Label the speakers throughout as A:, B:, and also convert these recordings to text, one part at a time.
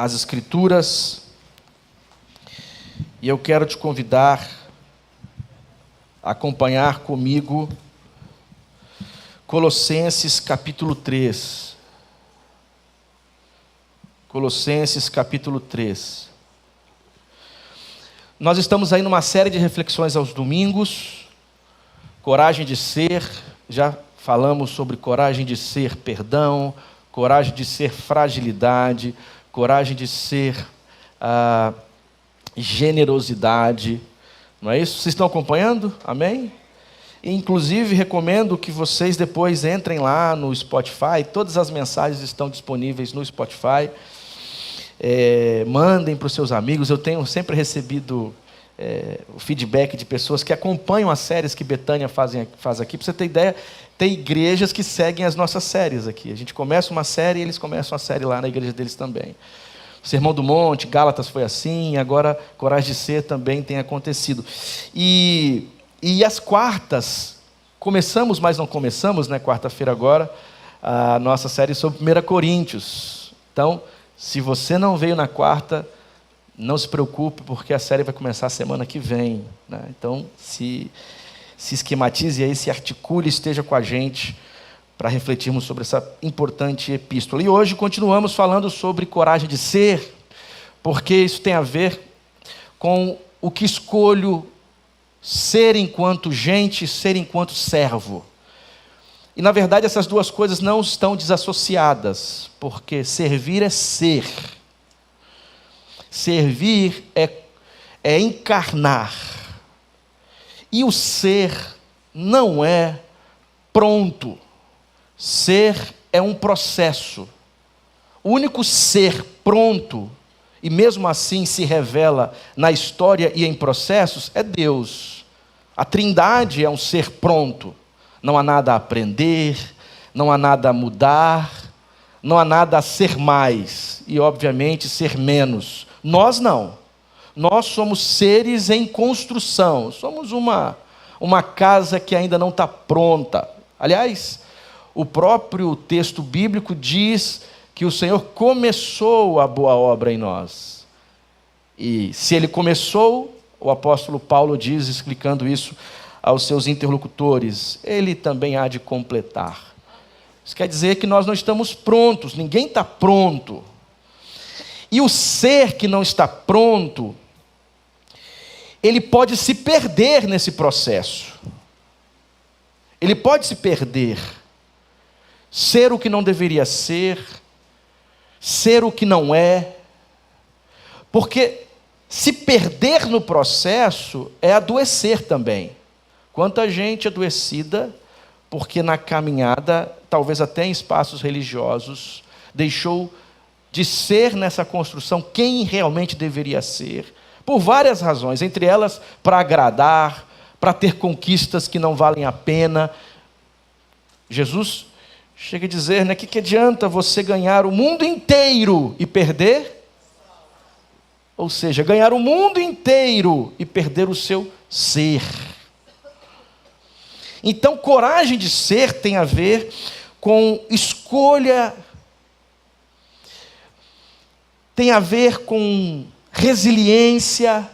A: as Escrituras e eu quero te convidar a acompanhar comigo Colossenses capítulo 3. Colossenses capítulo 3. Nós estamos aí numa série de reflexões aos domingos, coragem de ser, já falamos sobre coragem de ser perdão, coragem de ser fragilidade, coragem de ser generosidade, não é isso? Vocês estão acompanhando? Amém? Inclusive, recomendo que vocês depois entrem lá no Spotify, todas as mensagens estão disponíveis no Spotify, mandem para os seus amigos. Eu tenho sempre recebido o feedback de pessoas que acompanham as séries que Betânia faz aqui. Para você ter ideia, tem igrejas que seguem as nossas séries aqui. A gente começa uma série e eles começam a série lá na igreja deles também. O Sermão do Monte, Gálatas foi assim, agora Coragem de Ser também tem acontecido. E as quartas, começamos, mas não começamos, né? Quarta-feira agora, a nossa série sobre 1 Coríntios. Então, se você não veio na quarta, não se preocupe, porque a série vai começar a semana que vem, né? Então, se esquematize aí, se articule, esteja com a gente para refletirmos sobre essa importante epístola. E hoje continuamos falando sobre coragem de ser, porque isso tem a ver com o que escolho ser enquanto gente, ser enquanto servo. E na verdade essas duas coisas não estão desassociadas, porque servir é ser. Servir é encarnar. E o ser não é pronto. Ser é um processo. O único ser pronto, e mesmo assim se revela na história e em processos, é Deus. A Trindade é um ser pronto. Não há nada a aprender, não há nada a mudar, não há nada a ser mais e, obviamente, ser menos. Nós não. Nós somos seres em construção. Somos uma casa que ainda não está pronta. Aliás, o próprio texto bíblico diz que o Senhor começou a boa obra em nós. E se Ele começou, o apóstolo Paulo diz, explicando isso aos seus interlocutores, Ele também há de completar. Isso quer dizer que nós não estamos prontos, ninguém está pronto. E o ser que não está pronto, ele pode se perder nesse processo. Ele pode se perder. Ser o que não deveria ser o que não é, porque se perder no processo é adoecer também. Quanta gente adoecida, porque na caminhada, talvez até em espaços religiosos, deixou de ser nessa construção quem realmente deveria ser, por várias razões, entre elas para agradar, para ter conquistas que não valem a pena. Jesus chega a dizer, né, que adianta você ganhar o mundo inteiro e perder? Ou seja, ganhar o mundo inteiro e perder o seu ser. Então, coragem de ser tem a ver com escolha, tem a ver com resiliência,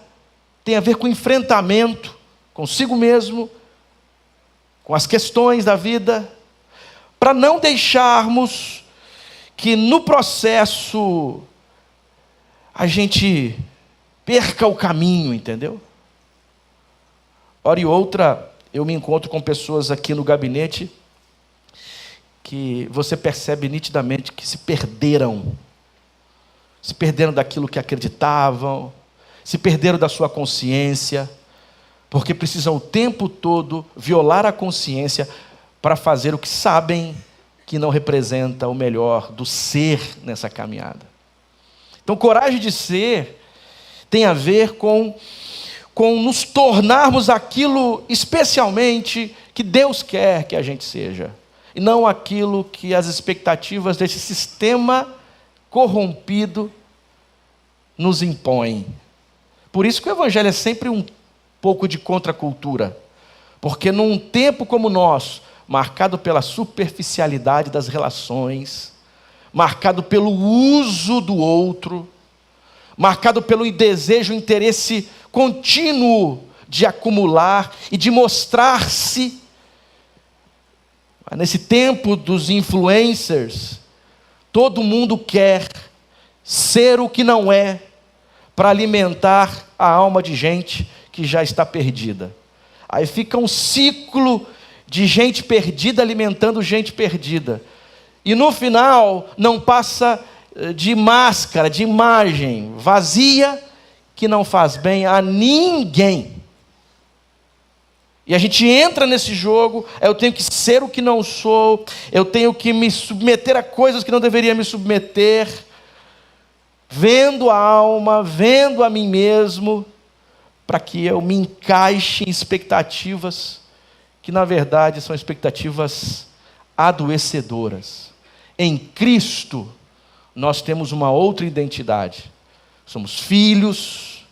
A: tem a ver com enfrentamento consigo mesmo, com as questões da vida, para não deixarmos que no processo a gente perca o caminho, entendeu? Hora e outra, eu me encontro com pessoas aqui no gabinete que você percebe nitidamente que se perderam daquilo que acreditavam, se perderam da sua consciência, porque precisam o tempo todo violar a consciência para fazer o que sabem que não representa o melhor do ser nessa caminhada. Então, coragem de ser tem a ver com nos tornarmos aquilo especialmente que Deus quer que a gente seja, e não aquilo que as expectativas desse sistema corrompido nos impõem. Por isso que o Evangelho é sempre um pouco de contracultura, porque num tempo como o nosso, marcado pela superficialidade das relações, marcado pelo uso do outro, marcado pelo desejo, interesse contínuo de acumular e de mostrar-se. Nesse tempo dos influencers, todo mundo quer ser o que não é, para alimentar a alma de gente que já está perdida. Aí fica um ciclo de gente perdida alimentando gente perdida. E no final não passa de máscara, de imagem vazia, que não faz bem a ninguém. E a gente entra nesse jogo, eu tenho que ser o que não sou, eu tenho que me submeter a coisas que não deveria me submeter, vendo a alma, vendo a mim mesmo, para que eu me encaixe em expectativas que na verdade são expectativas adoecedoras. Em Cristo, nós temos uma outra identidade. Somos filhos,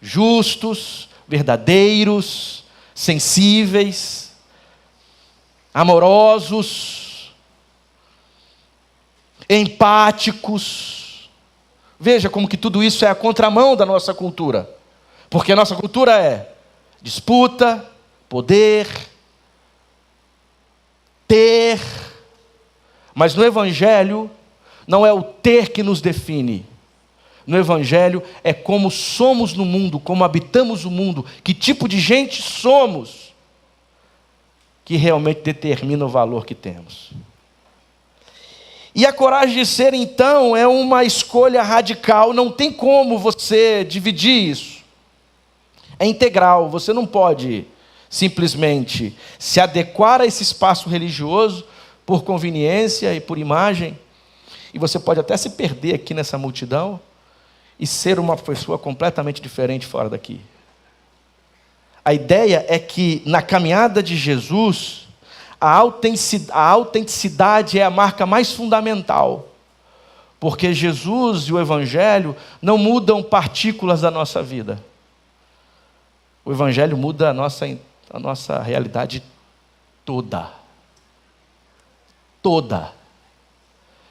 A: justos, verdadeiros, sensíveis, amorosos, empáticos. Veja como que tudo isso é a contramão da nossa cultura. Porque a nossa cultura é disputa, poder, ter. Mas no Evangelho, não é o ter que nos define. No Evangelho é como somos no mundo, como habitamos o mundo, que tipo de gente somos, que realmente determina o valor que temos. E a coragem de ser, então, é uma escolha radical, não tem como você dividir isso. É integral, você não pode simplesmente se adequar a esse espaço religioso por conveniência e por imagem, e você pode até se perder aqui nessa multidão e ser uma pessoa completamente diferente fora daqui. A ideia é que na caminhada de Jesus, a autenticidade é a marca mais fundamental, porque Jesus e o Evangelho não mudam partículas da nossa vida. O Evangelho muda a nossa realidade toda. Toda.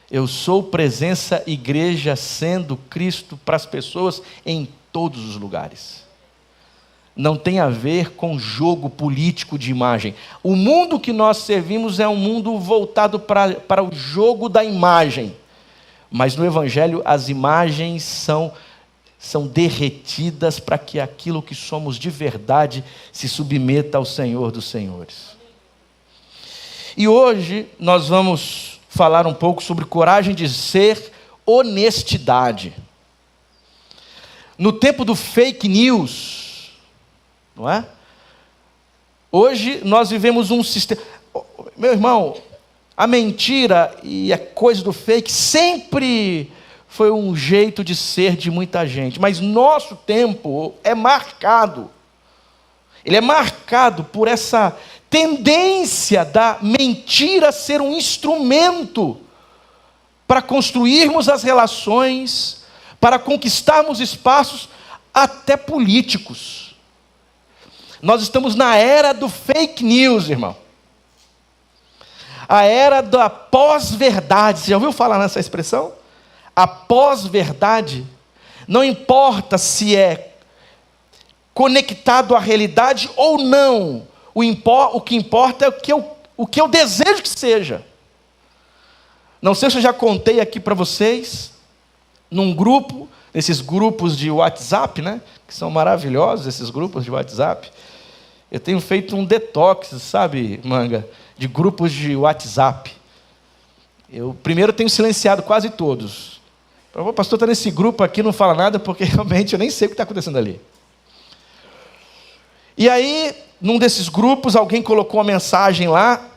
A: Eu sou presença igreja sendo Cristo para as pessoas em todos os lugares. Não tem a ver com jogo político de imagem. O mundo que nós servimos é um mundo voltado para o jogo da imagem. Mas no Evangelho as imagens são derretidas para que aquilo que somos de verdade se submeta ao Senhor dos Senhores. E hoje nós vamos falar um pouco sobre coragem de ser, honestidade. No tempo do fake news, não é? Hoje nós vivemos um sistema... Meu irmão, a mentira e a coisa do fake sempre foi um jeito de ser de muita gente. Mas nosso tempo é marcado. Ele é marcado por essa tendência da mentira ser um instrumento para construirmos as relações, para conquistarmos espaços até políticos. Nós estamos na era do fake news, irmão. A era da pós-verdade. Você já ouviu falar nessa expressão? A pós-verdade. Não importa se é conectado à realidade ou não. O que importa é o que eu desejo que seja. Não sei se eu já contei aqui para vocês, num grupo, nesses grupos de WhatsApp, né? Que são maravilhosos esses grupos de WhatsApp. Eu tenho feito um detox, sabe, Manga, de grupos de WhatsApp. Eu primeiro tenho silenciado quase todos. O pastor está nesse grupo aqui, não fala nada, porque realmente eu nem sei o que está acontecendo ali. E aí, num desses grupos, alguém colocou uma mensagem lá,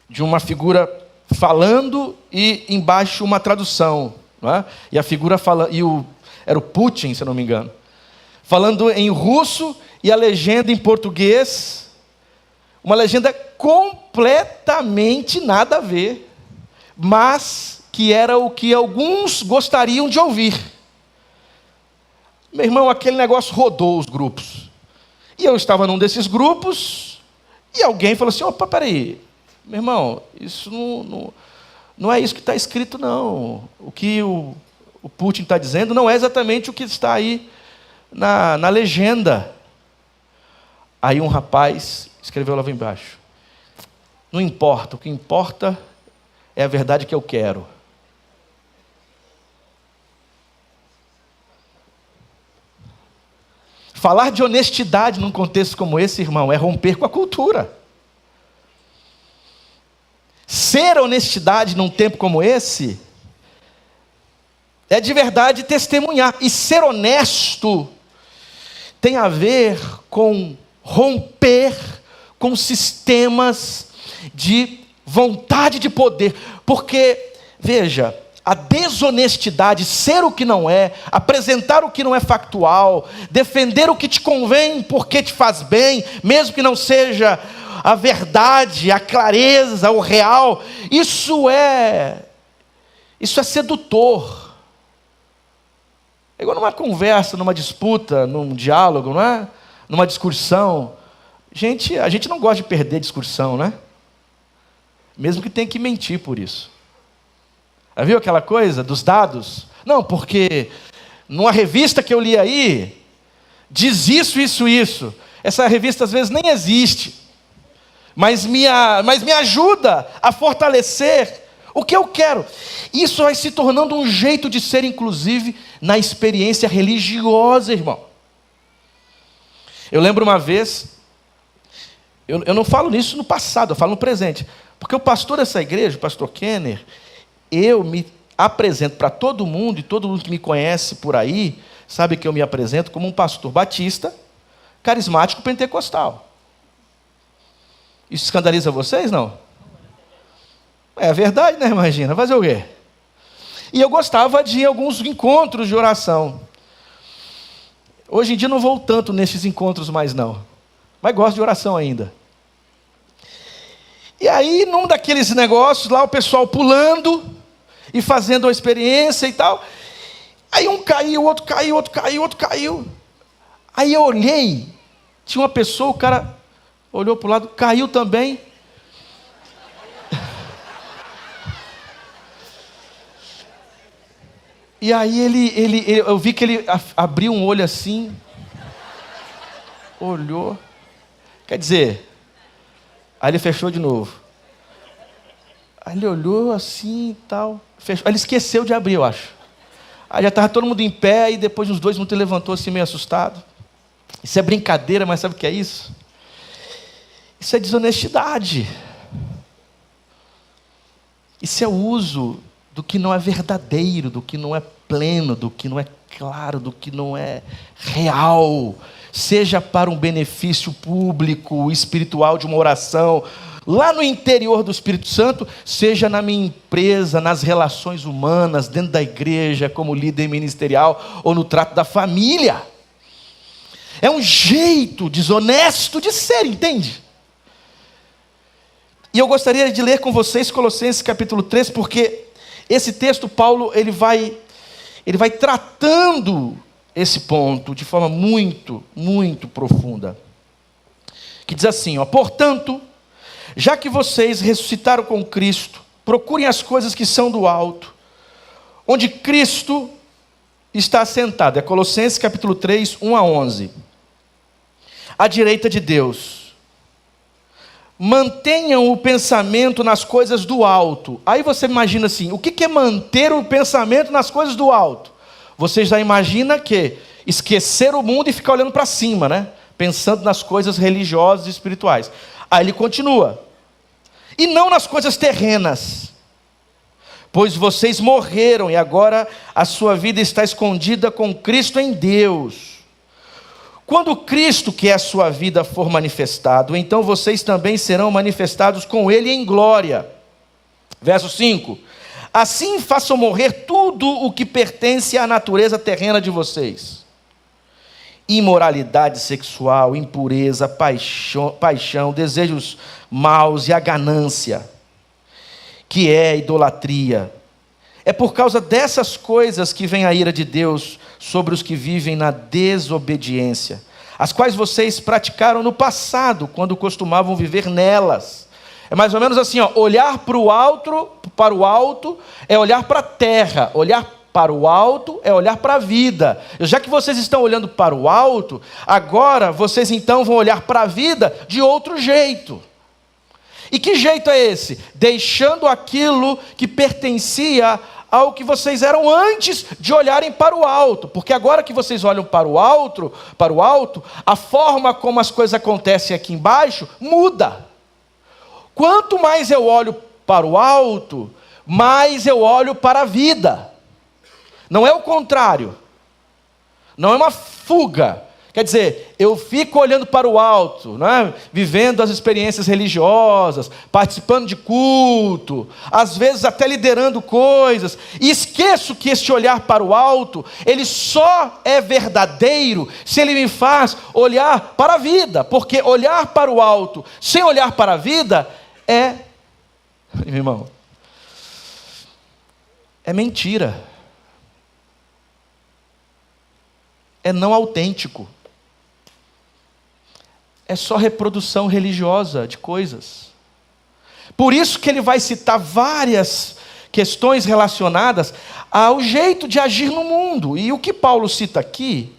A: de uma figura falando e embaixo uma tradução. Não é? E a figura falando, era o Putin, se eu não me engano, falando em russo e a legenda em português, uma legenda completamente nada a ver, mas que era o que alguns gostariam de ouvir. Meu irmão, aquele negócio rodou os grupos. E eu estava num desses grupos, e alguém falou assim, opa, peraí, meu irmão, isso não é isso que está escrito, não. O que o Putin está dizendo não é exatamente o que está aí na legenda. Aí um rapaz escreveu lá embaixo: não importa, o que importa é a verdade que eu quero. Falar de honestidade num contexto como esse, irmão, é romper com a cultura. Ser honestidade num tempo como esse é de verdade testemunhar. E ser honesto tem a ver com romper com sistemas de vontade de poder. Porque, veja, a desonestidade, ser o que não é, apresentar o que não é factual, defender o que te convém porque te faz bem, mesmo que não seja a verdade, a clareza, o real, isso é sedutor. É igual numa conversa, numa disputa, num diálogo, não é? Numa discussão. A gente não gosta de perder discussão, né? Mesmo que tenha que mentir por isso. Já viu aquela coisa dos dados? Não, porque numa revista que eu li aí, diz isso, isso, isso. Essa revista às vezes nem existe, mas me ajuda a fortalecer o que eu quero. Isso vai se tornando um jeito de ser, inclusive, na experiência religiosa, irmão. Eu lembro uma vez, eu não falo nisso no passado, eu falo no presente, porque o pastor dessa igreja, o pastor Kenner, eu me apresento para todo mundo, e todo mundo que me conhece por aí, sabe que eu me apresento como um pastor batista, carismático pentecostal. Isso escandaliza vocês, não? É verdade, né? Imagina, fazer o quê? E eu gostava de ir a alguns encontros de oração. Hoje em dia não vou tanto nesses encontros mais não, mas gosto de oração ainda. E aí, num daqueles negócios lá, o pessoal pulando e fazendo uma experiência e tal. Aí um caiu, o outro caiu, outro caiu, outro caiu. Aí eu olhei, tinha uma pessoa, o cara olhou para o lado, caiu também. E aí eu vi que ele abriu um olho assim, olhou, quer dizer, aí ele fechou de novo. Aí ele olhou assim e tal, fechou. Aí ele esqueceu de abrir, eu acho. Aí já estava todo mundo em pé, e depois de uns 2 minutos ele levantou assim meio assustado. Isso é brincadeira, mas sabe o que é isso? Isso é desonestidade. Isso é o uso do que não é verdadeiro, do que não é pleno, do que não é claro, do que não é real. Seja para um benefício público, espiritual de uma oração, lá no interior do Espírito Santo, seja na minha empresa, nas relações humanas, dentro da igreja, como líder ministerial, ou no trato da família. É um jeito desonesto de ser, entende? E eu gostaria de ler com vocês Colossenses capítulo 3, porque esse texto, Paulo, ele vai tratando esse ponto de forma muito, muito profunda. Que diz assim, ó: portanto, já que vocês ressuscitaram com Cristo, procurem as coisas que são do alto, onde Cristo está assentado. É Colossenses capítulo 3, 1 a 11. À direita de Deus. Mantenham o pensamento nas coisas do alto. Aí você imagina assim, o que é manter o pensamento nas coisas do alto? Você já imagina que esquecer o mundo e ficar olhando para cima, né? Pensando nas coisas religiosas e espirituais. Aí ele continua: e não nas coisas terrenas, pois vocês morreram e agora a sua vida está escondida com Cristo em Deus. Quando Cristo, que é a sua vida, for manifestado, então vocês também serão manifestados com Ele em glória. Verso 5: assim façam morrer tudo o que pertence à natureza terrena de vocês: imoralidade sexual, impureza, paixão, desejos maus e a ganância, que é a idolatria. É por causa dessas coisas que vem a ira de Deus sobre os que vivem na desobediência, as quais vocês praticaram no passado, quando costumavam viver nelas. É mais ou menos assim, ó, olhar para o alto é olhar para a terra, olhar para o alto é olhar para a vida. Já que vocês estão olhando para o alto, agora vocês então vão olhar para a vida de outro jeito. E que jeito é esse? Deixando aquilo que pertencia ao que vocês eram antes de olharem para o alto. Porque agora que vocês olham para o alto, a forma como as coisas acontecem aqui embaixo muda. Quanto mais eu olho para o alto, mais eu olho para a vida. Não é o contrário. Não é uma fuga. Quer dizer, eu fico olhando para o alto, né? Vivendo as experiências religiosas, participando de culto, às vezes até liderando coisas, e esqueço que este olhar para o alto, ele só é verdadeiro se ele me faz olhar para a vida, porque olhar para o alto sem olhar para a vida meu irmão, é mentira, é não autêntico. É só reprodução religiosa de coisas. Por isso que ele vai citar várias questões relacionadas ao jeito de agir no mundo. E o que Paulo cita aqui,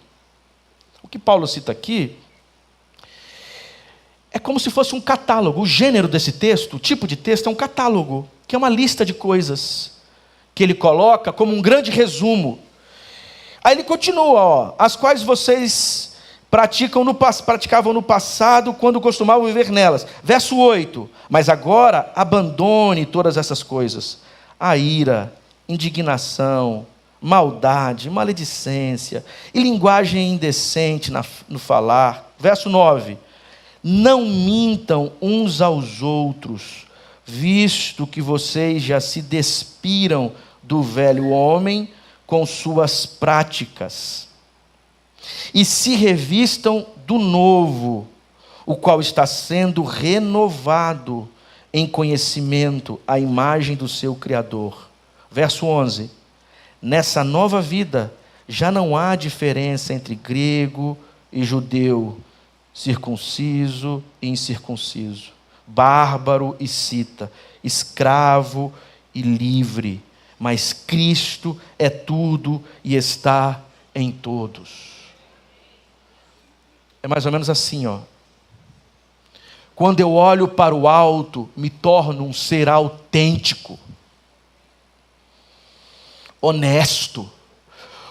A: é como se fosse um catálogo. O gênero desse texto, o tipo de texto é um catálogo, que é uma lista de coisas que ele coloca como um grande resumo. Aí ele continua, as quais vocês praticavam no passado quando costumavam viver nelas. Verso 8, mas agora abandone todas essas coisas: a ira, indignação, maldade, maledicência e linguagem indecente no falar. Verso 9, não mintam uns aos outros, visto que vocês já se despiram do velho homem com suas práticas, e se revistam do novo, o qual está sendo renovado em conhecimento à imagem do seu Criador. Verso 11, nessa nova vida já não há diferença entre grego e judeu, circunciso e incircunciso, bárbaro e cita, escravo e livre, mas Cristo é tudo e está em todos. É mais ou menos assim, Quando eu olho para o alto, me torno um ser autêntico, honesto,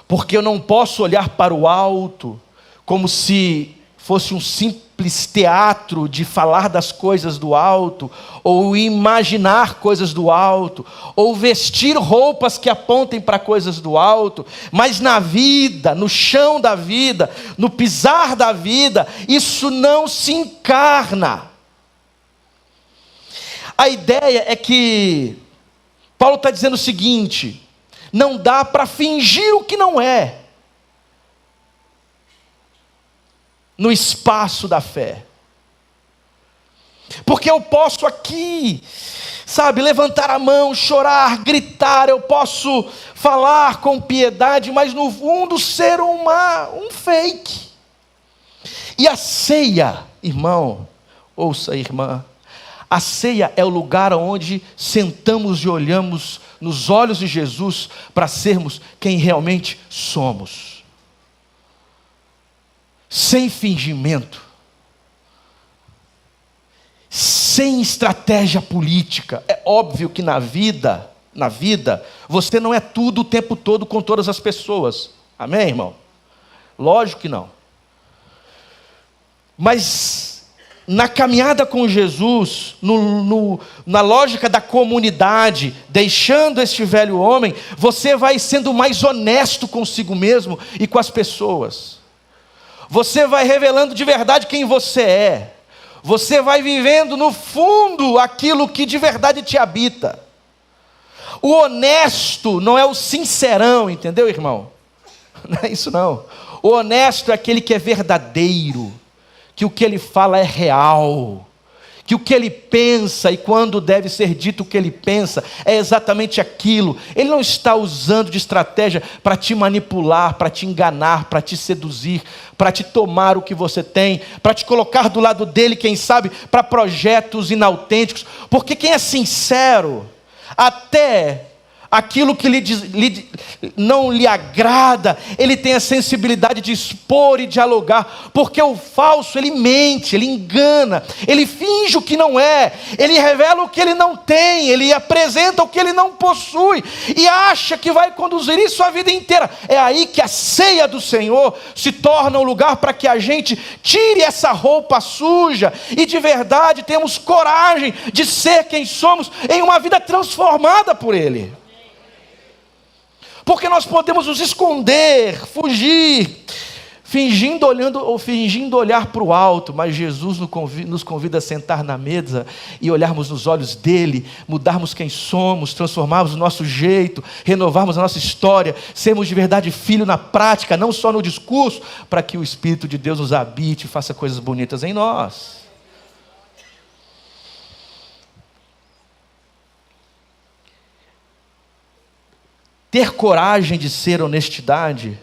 A: porque eu não posso olhar para o alto como se fosse um simples teatro de falar das coisas do alto, ou imaginar coisas do alto, ou vestir roupas que apontem para coisas do alto, mas na vida, no chão da vida, no pisar da vida, isso não se encarna. A ideia é que Paulo está dizendo o seguinte: não dá para fingir o que não é no espaço da fé. Porque eu posso aqui, levantar a mão, chorar, gritar, eu posso falar com piedade, mas no fundo ser um fake. E a ceia, irmão, ouça, irmã, a ceia é o lugar onde sentamos e olhamos nos olhos de Jesus para sermos quem realmente somos. Sem fingimento, sem estratégia política. É óbvio que na vida, você não é tudo o tempo todo com todas as pessoas. Amém, irmão? Lógico que não. Mas na caminhada com Jesus, na lógica da comunidade, deixando este velho homem, você vai sendo mais honesto consigo mesmo e com as pessoas. Você vai revelando de verdade quem você é. Você vai vivendo no fundo aquilo que de verdade te habita. O honesto não é o sincerão, entendeu, irmão? Não é isso não. O honesto é aquele que é verdadeiro, que o que ele fala é real, que o que ele pensa, e quando deve ser dito o que ele pensa, é exatamente aquilo. Ele não está usando de estratégia para te manipular, para te enganar, para te seduzir, para te tomar o que você tem, para te colocar do lado dele, quem sabe, para projetos inautênticos. Porque quem é sincero, até aquilo que não lhe agrada, ele tem a sensibilidade de expor e dialogar, porque o falso, ele mente, ele engana, ele finge o que não é, ele revela o que ele não tem, ele apresenta o que ele não possui, e acha que vai conduzir isso a vida inteira. É aí que a ceia do Senhor se torna um lugar para que a gente tire essa roupa suja, e de verdade temos coragem de ser quem somos, em uma vida transformada por Ele. Porque nós podemos nos esconder, fugir, fingindo olhar para o alto, mas Jesus nos convida a sentar na mesa e olharmos nos olhos dele, mudarmos quem somos, transformarmos o nosso jeito, renovarmos a nossa história, sermos de verdade filho na prática, não só no discurso, para que o Espírito de Deus nos habite e faça coisas bonitas em nós. Ter coragem de ser honestidade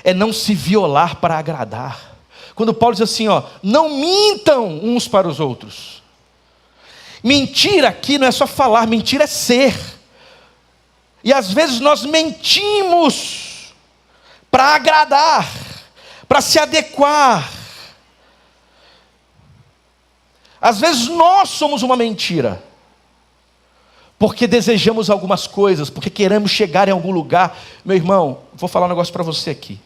A: é não se violar para agradar. Quando Paulo diz assim, não mintam uns para os outros. Mentira aqui não é só falar, mentira é ser. E às vezes nós mentimos para agradar, para se adequar. Às vezes nós somos uma mentira. Porque desejamos algumas coisas, porque queremos chegar em algum lugar. Meu irmão, vou falar um negócio para você aqui.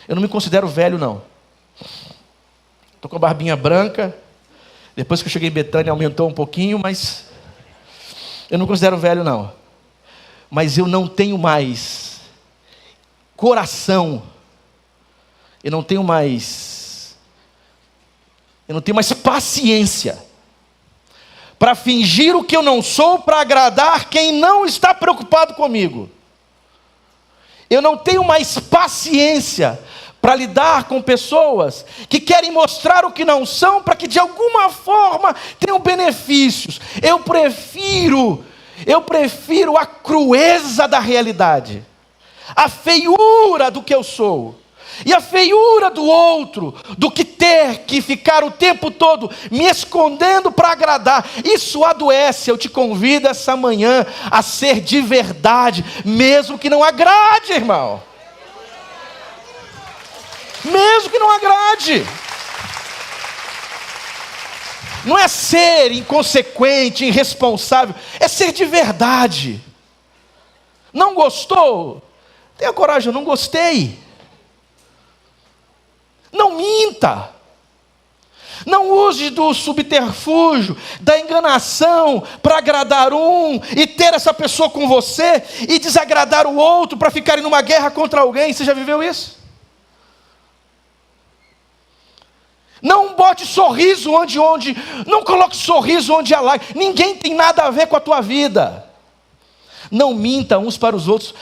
A: Eu não me considero velho, não. Estou com a barbinha branca. Depois que eu cheguei em Betânia aumentou um pouquinho, mas eu não me considero velho, não. Mas eu não tenho mais coração. Eu não tenho mais paciência para fingir o que eu não sou, para agradar quem não está preocupado comigo. Eu não tenho mais paciência para lidar com pessoas que querem mostrar o que não são, para que de alguma forma tenham benefícios. Eu prefiro a crueza da realidade, a feiura do que eu sou, e a feiura do outro, do que ter que ficar o tempo todo me escondendo para agradar. Isso adoece. Eu te convido essa manhã a ser de verdade, mesmo que não agrade, irmão. Mesmo que não agrade. Não é ser inconsequente, irresponsável, é ser de verdade. Não gostou? Tenha coragem, eu não gostei. Não minta. Não use do subterfúgio, da enganação, para agradar um e ter essa pessoa com você e desagradar o outro para ficarem numa guerra contra alguém. Você já viveu isso? Não bote sorriso não coloque sorriso onde há lágrimas. Ninguém tem nada a ver com a tua vida. Não minta uns para os outros.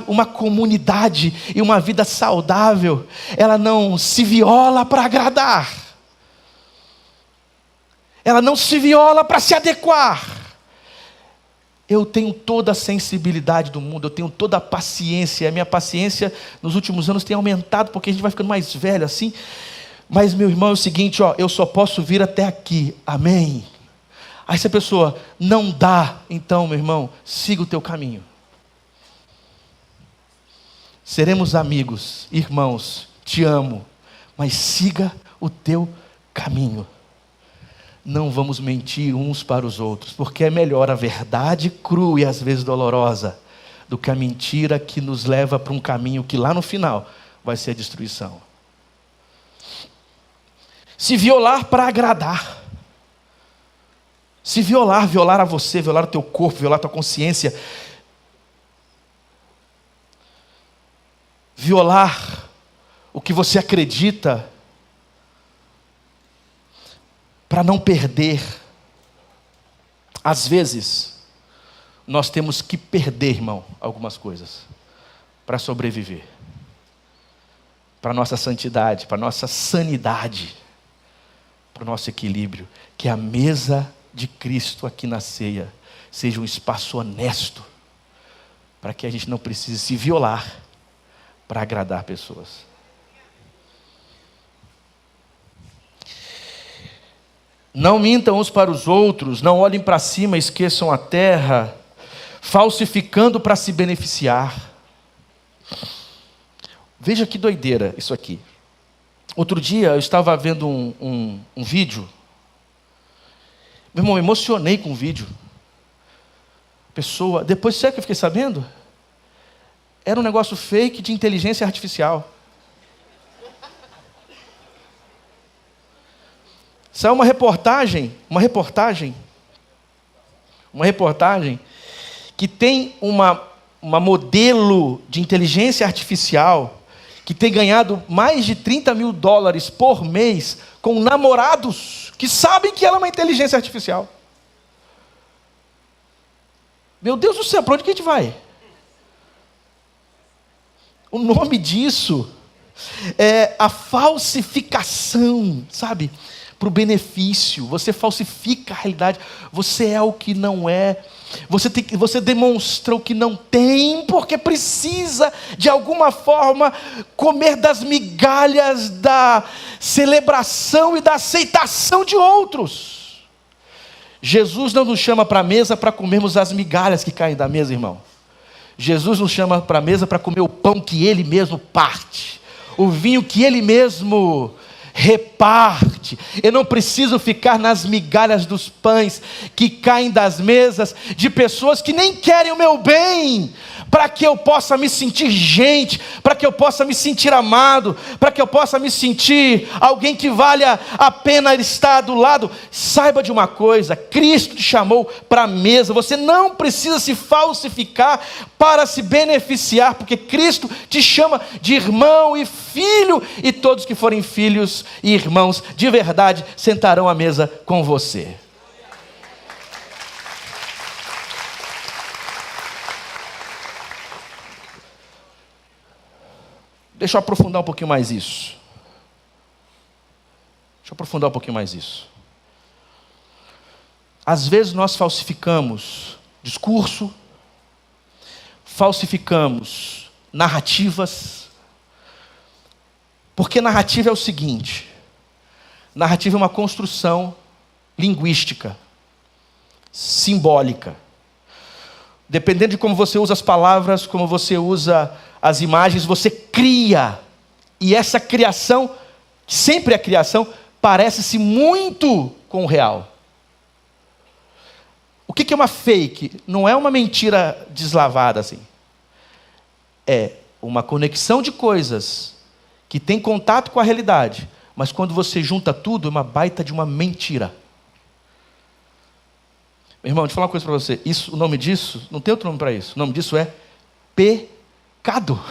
A: Uma comunidade e uma vida saudável, ela não se viola para agradar. Ela não se viola para se adequar. Eu tenho toda a sensibilidade do mundo, eu tenho toda a paciência. A minha paciência nos últimos anos tem aumentado, porque a gente vai ficando mais velho assim. Mas meu irmão, é o seguinte, eu só posso vir até aqui. Amém? Aí se a pessoa não dá, então, meu irmão, siga o teu caminho. Seremos amigos, irmãos, te amo, mas siga o teu caminho. Não vamos mentir uns para os outros, porque é melhor a verdade crua e às vezes dolorosa, do que a mentira que nos leva para um caminho que lá no final vai ser a destruição. Se violar para agradar. Se violar a você, violar o teu corpo, violar a tua consciência. Violar o que você acredita para não perder. Às vezes, nós temos que perder, irmão, algumas coisas para sobreviver. Para a nossa santidade, para a nossa sanidade, para o nosso equilíbrio, que a mesa de Cristo aqui na ceia seja um espaço honesto, para que a gente não precise se violar para agradar pessoas. Não mintam uns para os outros, não olhem para cima, esqueçam a terra, falsificando para se beneficiar. Veja que doideira isso aqui. Outro dia eu estava vendo um vídeo. Meu irmão, eu emocionei com o vídeo. Pessoa, depois sabe o que eu fiquei sabendo? Era um negócio fake de inteligência artificial. Saiu uma reportagem que tem uma modelo de inteligência artificial que tem ganhado mais de $30 mil por mês com namorados que sabem que ela é uma inteligência artificial. Meu Deus do céu, para onde que a gente vai? O nome disso é a falsificação, sabe? Para o benefício. Você falsifica a realidade. Você é o que não é. Você demonstra o que não tem, porque precisa, de alguma forma, comer das migalhas da celebração e da aceitação de outros. Jesus não nos chama para a mesa para comermos as migalhas que caem da mesa, irmão. Jesus nos chama para a mesa para comer o pão que Ele mesmo parte, o vinho que Ele mesmo reparte. Eu não preciso ficar nas migalhas dos pães que caem das mesas de pessoas que nem querem o meu bem, para que eu possa me sentir gente, para que eu possa me sentir amado, para que eu possa me sentir alguém que valha a pena estar do lado. Saiba de uma coisa: Cristo te chamou para a mesa. Você não precisa se falsificar para se beneficiar, porque Cristo te chama de irmão e filho, e todos que forem filhos e irmãos de verdade sentarão à mesa com você. Deixa eu aprofundar um pouquinho mais isso. Às vezes nós falsificamos discurso, falsificamos narrativas, porque narrativa é o seguinte: narrativa é uma construção linguística, simbólica. Dependendo de como você usa as palavras, como você usa as imagens, você cria. E essa criação, sempre a criação, parece-se muito com o real. O que é uma fake? Não é uma mentira deslavada assim. É uma conexão de coisas que tem contato com a realidade, mas quando você junta tudo, é uma baita de uma mentira. Meu irmão, deixa eu falar uma coisa para você. O nome disso, não tem outro nome para isso. O nome disso é pecado.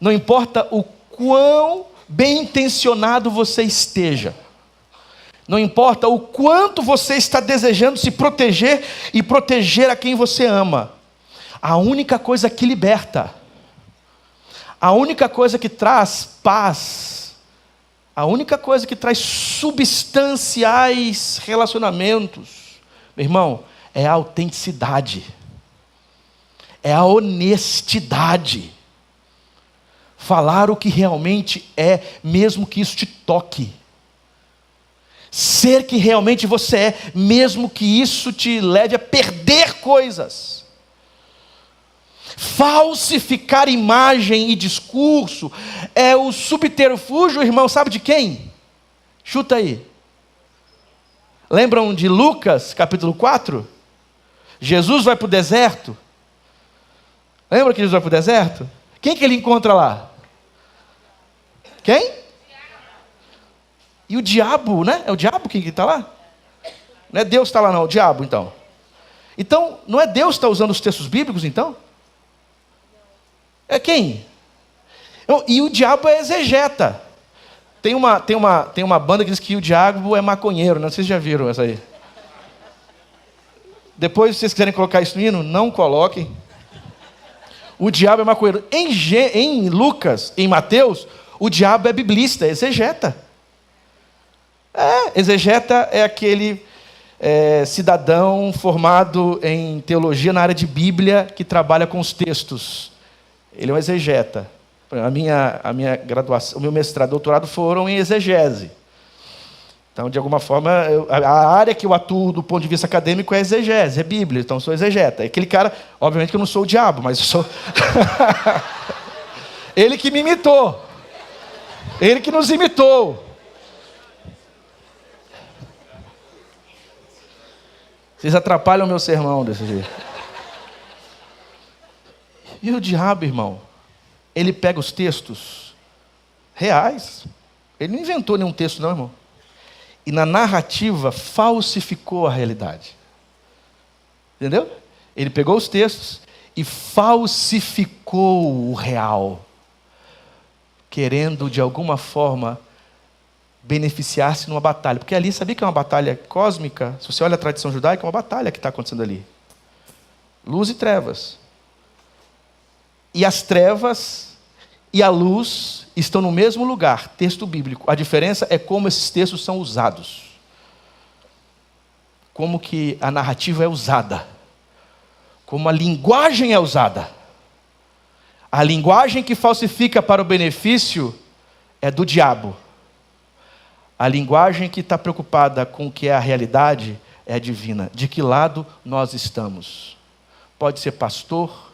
A: Não importa o quão bem intencionado você esteja, não importa o quanto você está desejando se proteger e proteger a quem você ama, a única coisa que liberta, a única coisa que traz paz, a única coisa que traz substanciais relacionamentos, meu irmão, é a autenticidade, é a honestidade. Falar o que realmente é, mesmo que isso te toque. Ser que realmente você é, mesmo que isso te leve a perder coisas. Falsificar imagem e discurso é o subterfúgio, irmão, sabe de quem? Chuta aí. Lembram de Lucas, capítulo 4? Jesus vai para o deserto. Lembra que Jesus vai para o deserto? Quem que ele encontra lá? Quem? E o diabo, né? É o diabo que está lá? Não é Deus que está lá não, é o diabo então. Então, não é Deus que está usando os textos bíblicos então? É quem? E o diabo é exegeta. Tem uma banda que diz que o diabo é maconheiro, não sei se vocês já viram essa aí. Depois, se vocês quiserem colocar isso no hino, não coloquem. O diabo é maconheiro. Em Lucas, em Mateus, o diabo é biblista, é exegeta. Exegeta é aquele cidadão formado em teologia na área de Bíblia que trabalha com os textos. Ele é um exegeta. A minha graduação, o meu mestrado e doutorado foram em exegese. Então, de alguma forma, a área que eu atuo do ponto de vista acadêmico é exegese, é Bíblia, então eu sou exegeta. É aquele cara, obviamente que eu não sou o diabo, mas eu sou... Ele que me imitou. Ele que nos imitou. Vocês atrapalham o meu sermão desse jeito. E o diabo, irmão, ele pega os textos reais. Ele não inventou nenhum texto, não, irmão. E na narrativa falsificou a realidade. Entendeu? Ele pegou os textos e falsificou o real, querendo de alguma forma beneficiar-se numa batalha. Porque ali, sabia que é uma batalha cósmica? Se você olha a tradição judaica, é uma batalha que está acontecendo ali. Luz e trevas. E as trevas e a luz estão no mesmo lugar, texto bíblico. A diferença é como esses textos são usados. Como que a narrativa é usada. Como a linguagem é usada. A linguagem que falsifica para o benefício é do diabo. A linguagem que está preocupada com o que é a realidade é a divina. De que lado nós estamos? Pode ser pastor,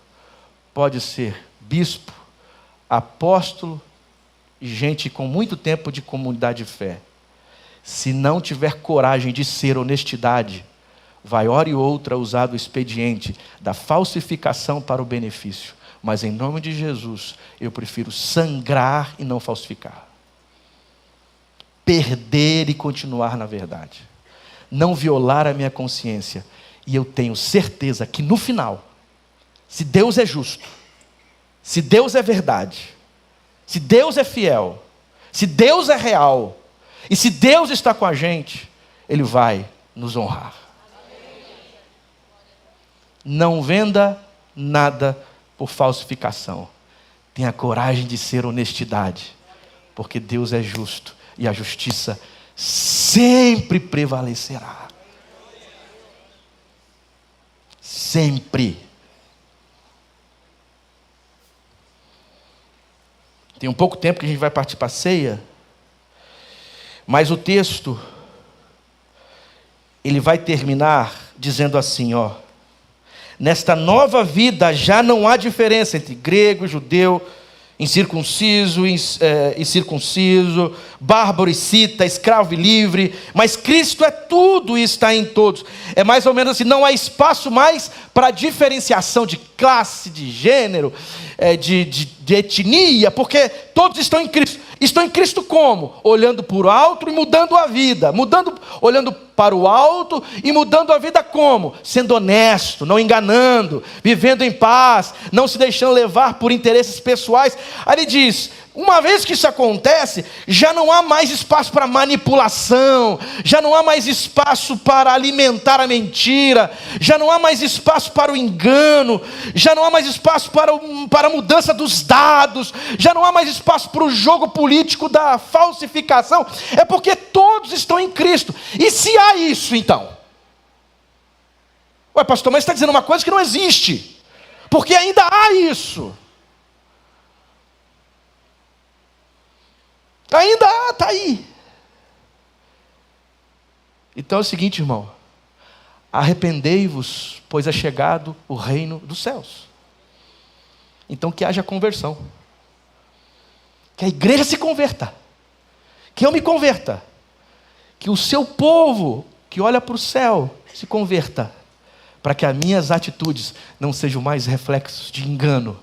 A: pode ser bispo, apóstolo, gente com muito tempo de comunidade de fé. Se não tiver coragem de ser honestidade, vai hora e outra usar do expediente da falsificação para o benefício. Mas em nome de Jesus, eu prefiro sangrar e não falsificar. Perder e continuar na verdade. Não violar a minha consciência. E eu tenho certeza que no final, se Deus é justo, se Deus é verdade, se Deus é fiel, se Deus é real, e se Deus está com a gente, Ele vai nos honrar. Não venda nada por falsificação. Tenha coragem de ser honestidade, porque Deus é justo e a justiça sempre prevalecerá. Sempre. Tem um pouco tempo que a gente vai partir para a ceia, mas o texto, ele vai terminar dizendo assim, ó: nesta nova vida já não há diferença entre grego e judeu, incircunciso e circunciso, bárbaro e cita, escravo e livre, mas Cristo é tudo e está em todos. É mais ou menos assim, não há espaço mais para diferenciação de classe, de gênero, de etnia, porque todos estão em Cristo. Estão em Cristo como? Olhando para o alto e mudando a vida. Olhando para o alto e mudando a vida como? Sendo honesto, não enganando, vivendo em paz, não se deixando levar por interesses pessoais. Aí ele diz, uma vez que isso acontece, já não há mais espaço para manipulação, já não há mais espaço para alimentar a mentira, já não há mais espaço para o engano, já não há mais espaço para a mudança dos dados, já não há mais espaço para o jogo político da falsificação. É porque todos estão em Cristo. E se há isso, então? Ué, pastor, mas você está dizendo uma coisa que não existe, porque ainda há isso. Ainda está aí. Então é o seguinte, irmão: arrependei-vos, pois é chegado o reino dos céus. Então que haja conversão, que a igreja se converta, que eu me converta, que o seu povo que olha para o céu se converta, para que as minhas atitudes não sejam mais reflexos de engano,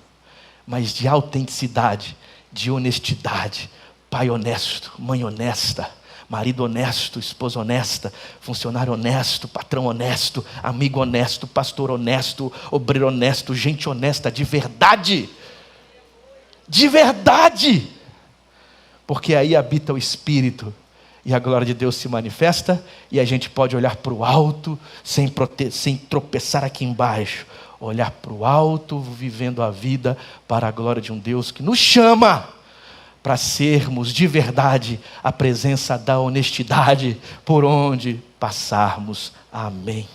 A: mas de autenticidade, de honestidade. Pai honesto, mãe honesta, marido honesto, esposa honesta, funcionário honesto, patrão honesto, amigo honesto, pastor honesto, obreiro honesto, gente honesta de verdade. De verdade. Porque aí habita o Espírito e a glória de Deus se manifesta e a gente pode olhar para o alto sem tropeçar aqui embaixo. Olhar para o alto, vivendo a vida para a glória de um Deus que nos chama para sermos de verdade a presença da honestidade por onde passarmos. Amém.